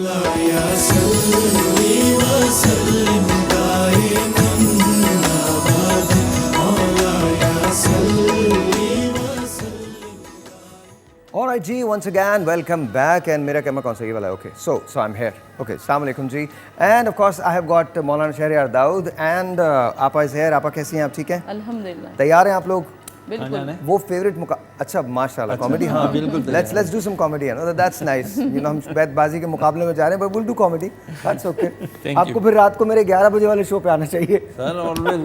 Alright जी, once again welcome back and मेरा camera कौन सा ये वाला है? Okay, so I'm here. Okay, अस्सलाम वालेकुम जी. And of course I have got Maulana Shahryar Dawood and आपा is here. आपा कैसी हैं आप? ठीक हैं? अल्हम्दुलिल्लाह. तैयार हैं आप लोग? बिल्कुल. वो फेवरेट अच्छा माशाल्लाह कॉमेडी हाँ बिल्कुल let's do some comedy and that's nice. You know हम बैतबाजी के मुकाबले में जा रहे हैं but we'll do comedy. That's okay. आपको फिर रात को मेरे 11 बजे वाले शो पे आना चाहिए. Sir, always.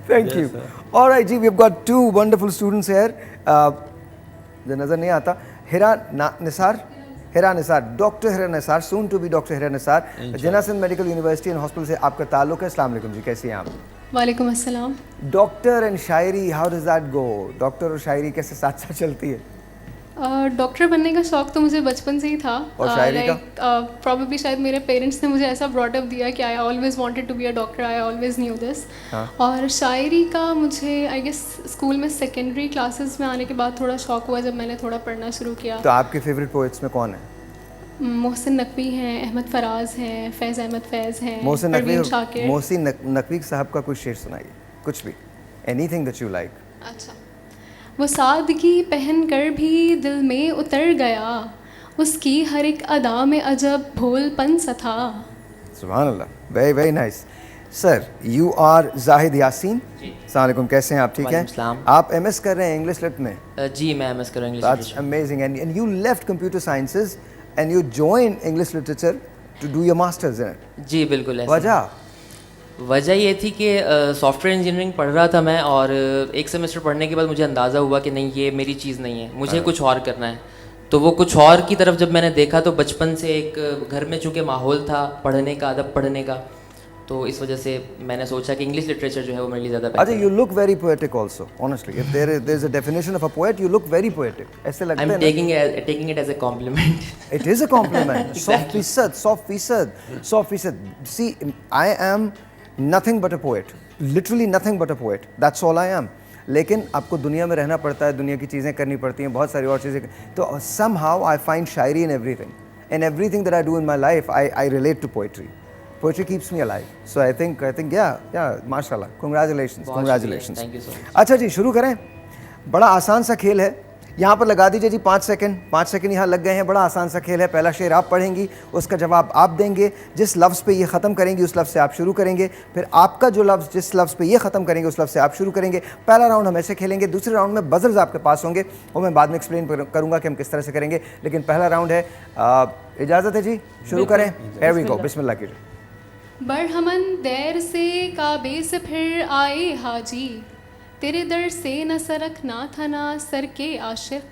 Thank you. Alright ji, we've got two wonderful students here. जो नज़र नहीं आता Hira Nisar doctor Hira Nisar soon to be doctor Hira Nisar Jinnah Sindh medical university and hospital से आपका ताल्लुक है. अस्सलाम वालेकुम जी, कैसी हैं आप? वालेकुम अस्सलाम. Doctor and Shayari, how does that go? Doctor और शायरी कैसे साथ साथ चलती है? डॉक्टर बनने का शौक़ तो मुझे बचपन से ही था. और शायरी का? प्रॉबेबली शायद मेरे पेरेंट्स ने मुझे ऐसा ब्रॉट अप दिया कि I always wanted to be a doctor, I always knew this. और शायरी का मुझे आई गेस स्कूल में सेकेंडरी क्लासेस में आने के बाद थोड़ा शौक़ हुआ जब मैंने थोड़ा पढ़ना शुरू किया. तो आपके फेवरेट पोइट्स में कौन है? मोहसिन नकवी हैं, अहमद फराज हैं, फैज़ अहमद फैज़ हैं, मोहसिन नकवी साहब का कुछ शेर सुनाइए, कुछ भी, एनीथिंग दैट यू लाइक. अच्छा. वो सादगी पहन कर भी दिल में उतर गया, उसकी हर एक अदा में अजब भोलपन सा था. सुभान अल्लाह, very very nice. Sir you are Zahid Yaseen. अस्सलाम वालेकुम, कैसे हैं आप? ठीक हैं. आप एमएस कर रहे हैं इंग्लिश लिट में? जी मैं एमएस कर रहा हूं English literature. That's amazing. And you left computer sciences and you joined English literature to do your masters in it. जी बिल्कुल ऐसा. वजह ये थी कि सॉफ्टवेयर इंजीनियरिंग पढ़ रहा था मैं, और एक सेमेस्टर पढ़ने के बाद मुझे अंदाज़ा हुआ कि नहीं ये मेरी चीज़ नहीं है, मुझे कुछ और करना है. तो वो कुछ और की तरफ जब मैंने देखा तो बचपन से एक घर में चूँकि माहौल था पढ़ने का, अदब पढ़ने का, तो इस वजह से मैंने सोचा कि इंग्लिश लिटरेचर जो है वो मेरे लिए ज़्यादा बेहतर है. You look very poetic also honestly. If there is a definition of a poet you look very poetic. ऐसे लगता है. I am taking it as a compliment. It is a compliment. 100%. See I am nothing but a poet, literally nothing but a poet, that's all I am. लेकिन आपको दुनिया में रहना पड़ता है, दुनिया की चीज़ें करनी पड़ती हैं, बहुत सारी और चीज़ें. तो somehow I find Shayari in everything that I do in my life. I relate to poetry. Poetry keeps me alive. So I think yeah, माशाल्लाह, congratulations. Thank you so much. अच्छा जी, शुरू करें. बड़ा आसान सा खेल है. यहाँ पर लगा दीजिए जी 5 सेकंड यहाँ लग गए हैं. बड़ा आसान सा खेल है. पहला शेर आप पढ़ेंगी, उसका जवाब आप देंगे. जिस लफ्ज़ पे ये ख़त्म करेंगी उस लफ्ज़ से आप शुरू करेंगे. फिर आपका जो लफ्ज़ जिस लफ्ज़ पे ये ख़त्म करेंगे उस लफ्ज़ से आप शुरू करेंगे. पहला राउंड हम ऐसे खेलेंगे. दूसरे राउंड में बज़र्स आपके पास होंगे और मैं बाद में एक्सप्लेन करूँगा कि हम किस तरह से करेंगे. लेकिन पहला राउंड है. इजाज़त है जी, शुरू करें. हियर वी गो, बिस्मिल्लाह कीजिए. बरहमन देर से काबे से फिर आए हाजी, तेरे दर से न सरकना था ना सर के आशिक.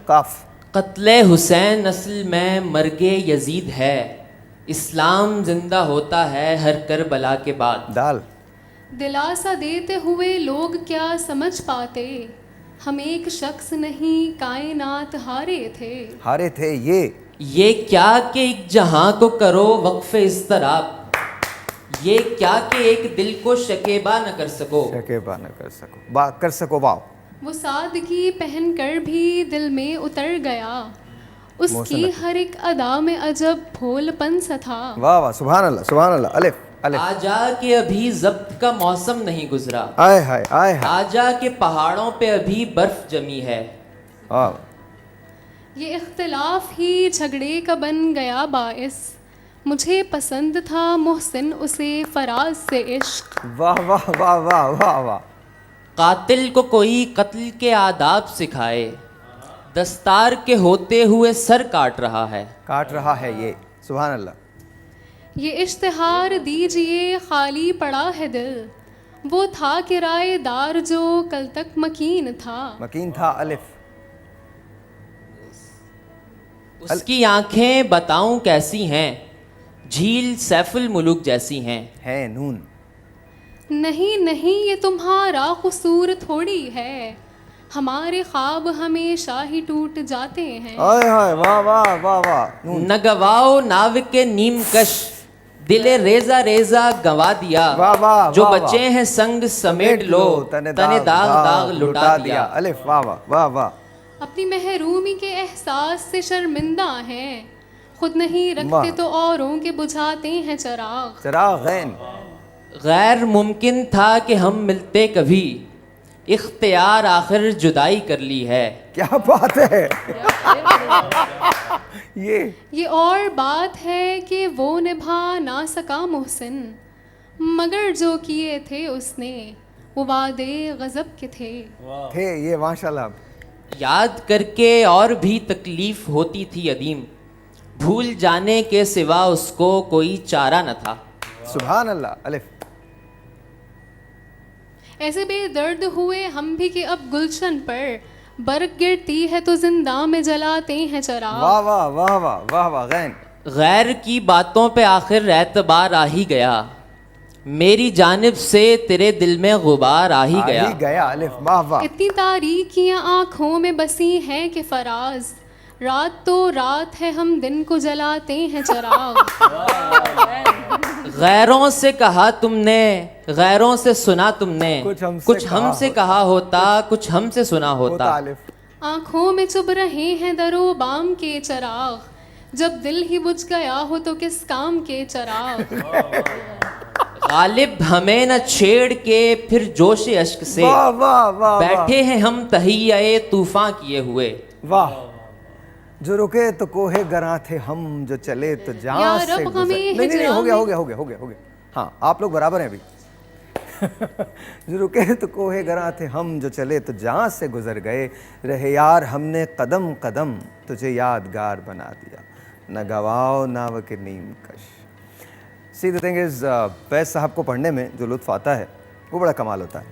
काफ. कत्ले हुसैन नस्ल में मर्गे यजीद है, इस्लाम जिंदा होता है हर करबला के बाद. दाल. दिलासा देते हुए लोग क्या समझ पाते, हम एक शख्स नहीं कायनात हारे थे. ये क्या कि एक जहां को करो वक्फे इस्तराब, ये क्या कि एक दिल को शकेबा न कर सको. कर सको. वाह. वो सादगी पहन कर भी दिल में उतर गया, उसकी हर एक अदा में अजब भोलपन सा था. वाह, सुभान अल्लाह. अलिफ. आजा के अभी जब्त का मौसम नहीं गुजरा, आए हाय. आजा के पहाड़ों पे अभी बर्फ जमी है. ये इख्तिलाफ ही झगड़े का बन गया बाइस, मुझे पसंद था मोहसिन उसे फराज से इश्क. वाह. कातिल को कोई कत्ल के आदाब सिखाए, दस्तार के होते हुए सर काट रहा है. ये सुभान अल्लाह. ये इश्तिहार दीजिए खाली पड़ा है दिल, वो था किराएदार जो कल तक मकीन था. अलिफ. उसकी आंखें बताऊं कैसी हैं, झील सैफुल मुलूक जैसी हैं. है नून. नहीं ये तुम्हारा कसूर थोड़ी है, हमारे ख्वाब हमेशा ही टूट जाते हैं. वाह. न गवाओ नाव के नीम कश, दिले रेजा गंवा दिया. जो बच्चे हैं संग समेट लो, तने दाग लुटा दिया. अलिफ. वाह. अपनी महरूमी के एहसास से शर्मिंदा हैं, खुद नहीं रखते वाह। तो औरों के बुझाते हैं चिराग। चिराग गैन। गैर मुमकिन था कि हम मिलते कभी, इख्तियार आखिर जुदाई कर ली है। क्या बात है। ये और बात है कि वो निभा ना सका मोहसिन, मगर जो किए थे उसने वो वादे गजब के थे। ये माशाल्लाह। याद करके और भी तकलीफ होती थी अदीम, भूल जाने के सिवा उसको कोई चारा न था। सुभान अल्लाह। अलिफ। ऐसे बेदर्द हुए हम भी कि अब गुलशन पर बर्फ गिरती है तो जिंदा में जलाते हैं चिराग। वाह वाह वाह वाह वाह वाह गैन। गैर की बातों पे आखिर एतबार आ ही गया, मेरी जानिब से तेरे दिल में गुबार आ ही गया। गया। अलिफ। वाह वाह। इतनी तारीकियां आंखों में बसी हैं कि फराज, रात तो रात है हम दिन को जलाते हैं चिराग। गैरों से कहा तुमने, गैरों से सुना तुमने, कुछ हमसे कहा होता, कुछ हमसे सुना होता। अलिफ। आंखों में चुभ रहे हैं दरो बाम के चिराग, जब दिल ही बुझ गया हो तो किस काम के चिराग। गालिब हमें न छेड़ के फिर जोश अश्क से, वाह वाह वाह। बैठे हैं हम तहियाए तूफान किए हुए। वाह। जो रुके तो कोहे गरा थे हम, जो चले तो जहां या से रब गुजर। हमें नहीं हिजरा हो गया में- हो गया हो गया हो गया हो गया। हाँ आप लोग बराबर हैं अभी। जो रुके तो कोहे गरा थे हम, जो चले तो जहां से गुजर गए, रहे यार हमने कदम कदम तुझे यादगार बना दिया, न गवाओ नाव के नीम कश। सी द थिंग इज़, फैज़ साहब को पढ़ने में जो लुत्फ़ आता है वो बड़ा कमाल होता है।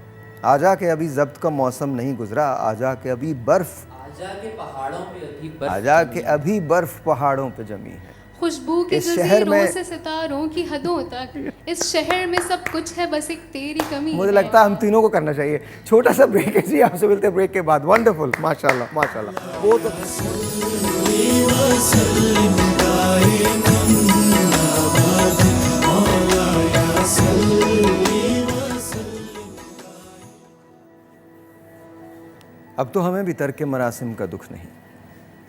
आजा के अभी ज़ब्त का मौसम नहीं गुजरा, आजा के अभी बर्फ़, आजा के पहाड़ों पे अभी बर्फ आजा के अभी बर्फ़ पहाड़ों पे जमी है। खुशबू के इस शहर जजीरों में- से सितारों की हदों तक, इस शहर में सब कुछ है बस एक तेरी कमी मुझे है। लगता है हम तीनों को करना चाहिए। छोटा सा ब्रेक है जी, आपसे मिलते हैं ब्रेक के बाद। वंडरफुल, माशाल्लाह माशाल्लाह। वो तो अब तो हमें भी तर्क मरासिम का दुख नहीं,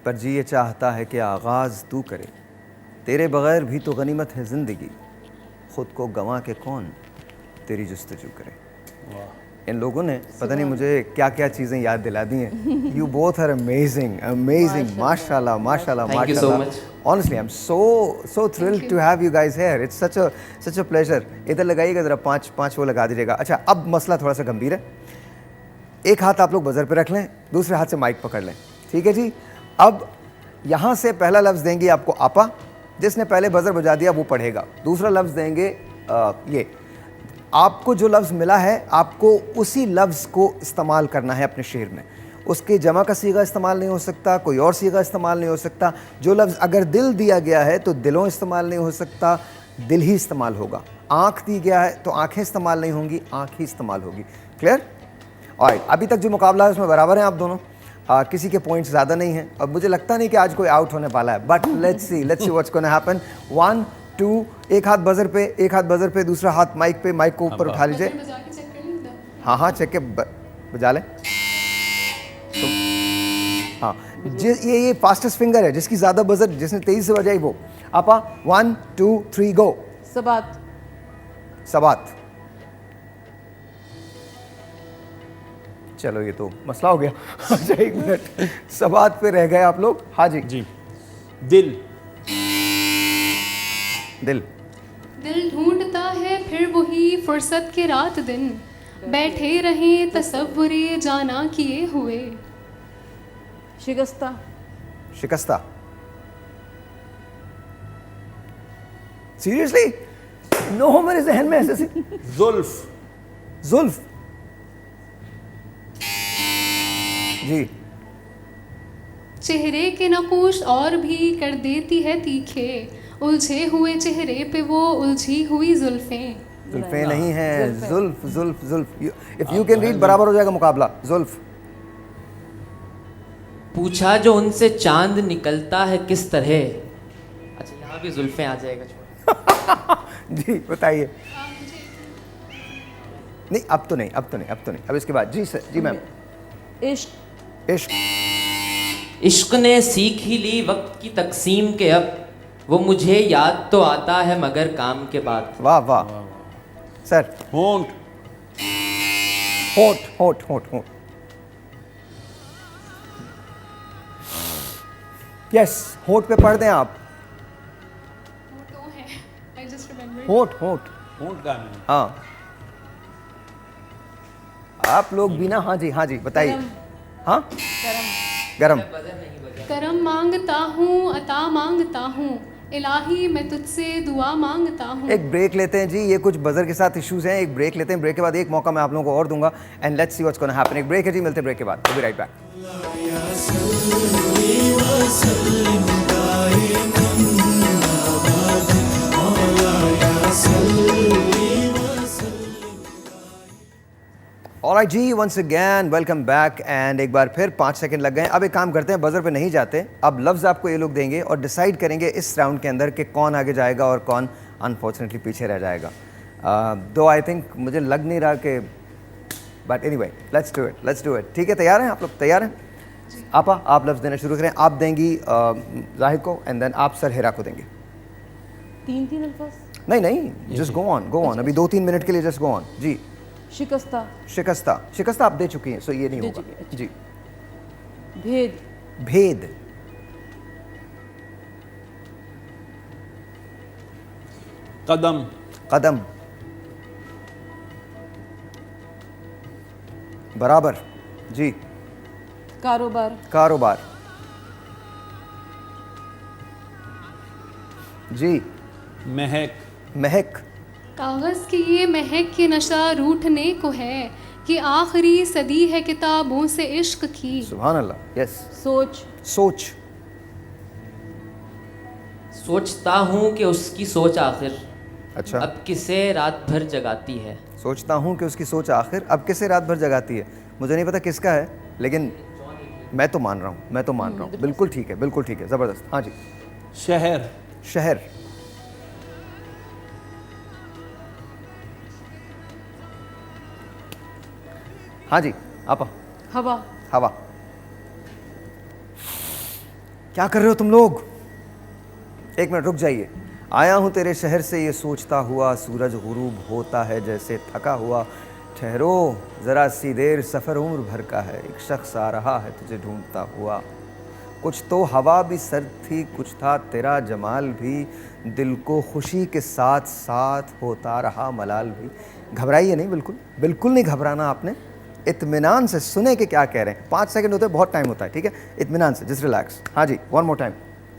पर जी ये चाहता है कि आगाज़ तू करे, तेरे बग़ैर भी तो गनीमत है ज़िंदगी, ख़ुद को गंवा के कौन तेरी जुस्तजू करे। इन लोगों ने पता नहीं मुझे क्या क्या चीज़ें याद दिला दी हैं। You both are amazing amazing, माशाल्लाह माशाल्लाह Thank you so माशाल्लाह। much. Honestly, I'm so thrilled to have you guys here. It's such a pleasure. इधर लगाइएगा ज़रा, पाँच वो लगा दीजिएगा। अच्छा, अब मसला थोड़ा सा गंभीर है। एक हाथ आप लोग बजर पे रख लें, दूसरे हाथ से माइक पकड़ लें, ठीक है जी। अब यहाँ से पहला लफ्ज़ देंगे आपको आपा, जिसने पहले बजर बजा दिया वो पढ़ेगा। दूसरा लफ्ज़ देंगे ये, आपको जो लफ्ज़ मिला है आपको उसी लफ्ज़ को इस्तेमाल करना है अपने शेर में। उसके जमा का सीगा इस्तेमाल नहीं हो सकता, कोई और सीगा इस्तेमाल नहीं हो सकता। जो लफ्ज़ अगर दिल दिया गया है तो दिलों इस्तेमाल नहीं हो सकता, दिल ही इस्तेमाल होगा। आँख दी गया है तो आँखें इस्तेमाल नहीं होंगी, आँख ही इस्तेमाल होगी। क्लियर? और अभी तक जो मुकाबला है उसमें बराबर हैं आप दोनों, किसी के पॉइंट्स ज़्यादा नहीं हैं। अब मुझे लगता नहीं कि आज कोई आउट होने वाला है, but let's see what's gonna happen. 1 2, एक हाथ बजर पे, एक हाथ बजर पे, दूसरा हाथ माइक पे, माइक को ऊपर उठा लीजिए। बजर बजा के चेक कर लें इधर। हाँ चेक के बजा लें। हाँ, ये फास्टेस्ट फिंगर है, जिसकी ज़्यादा बजर, जिसने तेज़ी से बजाई वो। आपा 1 2 3 गो। सबात। सबात। चलो ये तो मसला हो गया। अच्छा 1 मिनट, सबात पे रह गए आप लोग। हाँ जी। जी। दिल। दिल। दिल ढूंढता है फिर वही फुर्सत के रात दिन, बैठे रहे तसव्वुरे जाना किए हुए। शिकस्ता। शिकस्ता। सीरियसली? नो हो मेरे जहन में ऐसे से। जुल्फ। जुल्फ। जी। चेहरे के नकूश और भी कर देती है तीखे, उलझे हुए चेहरे पे वो उलझी हुई जुल्फें। जुल्फे नहीं है, जुल्फ जुल्फ जुल्फ। इफ यू कैन रीड बराबर हो जाएगा मुकाबला। जुल्फ। पूछा जो उनसे चांद निकलता है किस तरह। अच्छा यहाँ भी जुल्फें आ जाएगा। जी बताइए। नहीं अब तो नहीं, अब तो नहीं, अब तो नहीं, अब इसके बाद। जी सर, जी मैम। इश्क। इश्क। इश्क ने सीख ही ली वक्त की तकसीम के अब, वो मुझे याद तो आता है मगर काम के बाद। वाह वाह सर। होंठ, होठ होठ होठ होठ। यस, होठ पे पढ़ दें आप। वो तो है, I just remembered. होठ होठ। होंठ का नहीं। हाँ, आप लोग बिना, हाँ जी बताइए। हाँ, गरम। करम मांगता हूँ, अता मांगता हूँ, इलाही मैं तुझसे दुआ मांगता हूँ। एक ब्रेक लेते हैं जी, ये कुछ बजर के साथ इश्यूज हैं, एक ब्रेक लेते हैं। ब्रेक के बाद एक मौका मैं आप लोगों को और दूंगा and let's see what's gonna happen. एक ब्रेक है जी, मिलते हैं ब्रेक के बाद। Will be right back. Alright जी, once again welcome back and एक बार फिर 5 सेकंड लग गए। अब एक काम करते हैं, बजर पे नहीं जाते, अब लफ्ज़ आपको ये लोग देंगे और डिसाइड करेंगे इस राउंड के अंदर कि कौन आगे जाएगा और कौन अनफॉर्चुनेटली पीछे रह जाएगा। दो आई थिंक मुझे लग नहीं रहा कि, but anyway let's do it. ठीक है, तैयार हैं आप लोग? तैयार हैं? आपा, आप लफ्ज़ देना शुरू करें। आप देंगी जाहिद को एंड देन आप सर हेरा को देंगे। 3 अल्फाज? नहीं, जस्ट गो ऑन। अभी 2-3 मिनट के लिए जस्ट गो ऑन जी। शिकस्ता। शिकस्ता आप दे चुकी हैं, सो ये नहीं दे होगा चुकी हैं, जी। भेद। भेद। कदम, कदम। बराबर जी। कारोबार। कारोबार जी। महक, महक। कागज़ की ये महक के नशा रूठने को है कि आखिरी सदी है किताबों से इश्क की। सुभान अल्लाह, यस। सोच। सोच। सोचता हूँ कि उसकी सोच आखिर अच्छा, अब किसे रात भर जगाती है। सोचता हूँ कि उसकी सोच आखिर अब किसे रात भर जगाती है। मुझे नहीं पता किसका है, लेकिन मैं तो मान रहा हूँ। बिल्कुल ठीक है, ज़बरदस्त। हाँ जी। शहर, शहर। हाँ जी, आपा। हवा। हवा। क्या कर रहे हो तुम लोग? एक मिनट रुक जाइए। आया हूँ तेरे शहर से ये सोचता हुआ, सूरज गुरूब होता है जैसे थका हुआ। ठहरो ज़रा सी देर, सफ़र उम्र भर का है, एक शख्स आ रहा है तुझे ढूंढता हुआ। कुछ तो हवा भी सर्द थी, कुछ था तेरा जमाल भी, दिल को खुशी के साथ साथ होता रहा मलाल भी। घबराइए नहीं, बिल्कुल नहीं घबराना आपने। इत्मीनान से सुने कि क्या कह रहे हैं। 5 सेकंड होते हैं, बहुत टाइम होता है, ठीक है? इत्मीनान से, जस्ट रिलैक्स। हाँ जी, वन मोर टाइम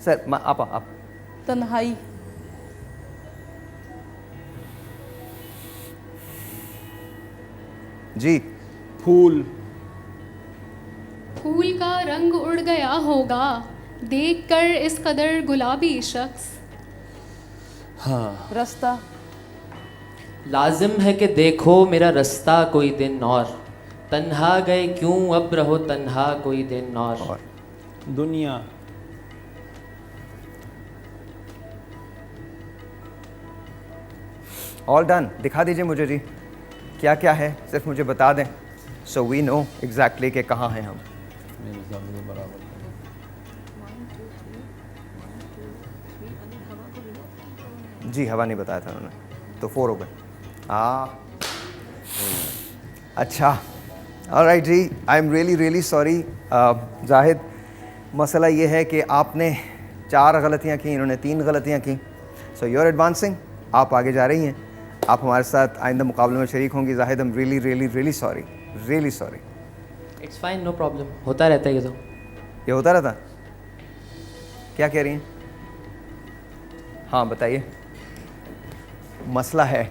सर। आप तन्हाई। जी। फूल, फूल का रंग उड़ गया होगा देखकर इस कदर गुलाबी शख्स। रास्ता। लाजिम है कि देखो मेरा रास्ता कोई दिन और, तन्हा गए क्यों अब रहो तन्हा कोई दिन और। दुनिया, ऑल डन। दिखा दीजिए मुझे जी, क्या क्या है, सिर्फ मुझे बता दें, सो वी नो एग्जैक्टली कि कहाँ हैं हम। मेरे हिसाब से बराबर। जी, हवा नहीं बताया था उन्होंने, तो 4 हो गए। अच्छा, ऑलराइट जी, I am really sorry Zahid. मसला ये है कि आपने 4 गलतियाँ की, इन्होंने 3 गलतियाँ की। सो यू आर एडवांसिंग, आप आगे जा रही हैं। आप हमारे साथ आइंदा मुकाबले में शरीक होंगी। Zahid, I am really sorry. It's fine, no problem, होता रहता है ये तो। ये होता रहता। क्या कह रही हैं? हाँ बताइए, मसला है।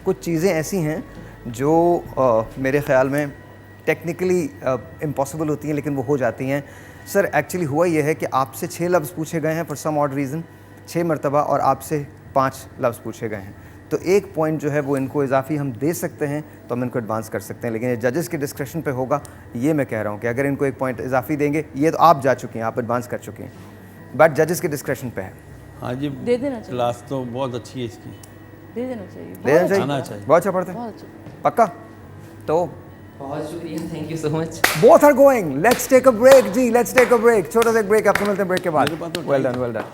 कुछ चीज़ें ऐसी हैं जो मेरे ख़्याल में टेक्निकली इम्पॉसिबल होती हैं, लेकिन वो हो जाती हैं। सर एक्चुअली हुआ ये है कि आपसे 6 लफ्ज़ पूछे गए हैं फॉर सम ऑड रीज़न, 6 मरतबा, और आपसे 5 लफ्ज़ पूछे गए हैं। तो 1 पॉइंट जो है वो इनको इजाफी हम दे सकते हैं, तो हम इनको एडवांस कर सकते हैं, लेकिन ये जजेस के डिस्क्रिप्शन पे होगा। ये मैं कह रहा हूँ कि अगर इनको 1 पॉइंट इजाफी देंगे, ये तो आप जा चुकी हैं, आप एडवांस कर चुकी हैं, बट जजेस के डिस्क्रिप्शन पे है। हाँ जी, दे देना चाहिए। क्लास तो बहुत अच्छी है इसकी। दे देना चाहिए। ले जाना आना चाहिए। बहुत अच्छा पढ़ते हैं। बहुत अच्छा। पक्का? तो बहुत शुक्रिया, thank you so much. Both are going, let's take a break जी, लेट्स टेक अ ब्रेक, छोटा सा ब्रेक, आपको मिलते हैं ब्रेक के बाद। मेरे पास तो वेल डन, वेल डन।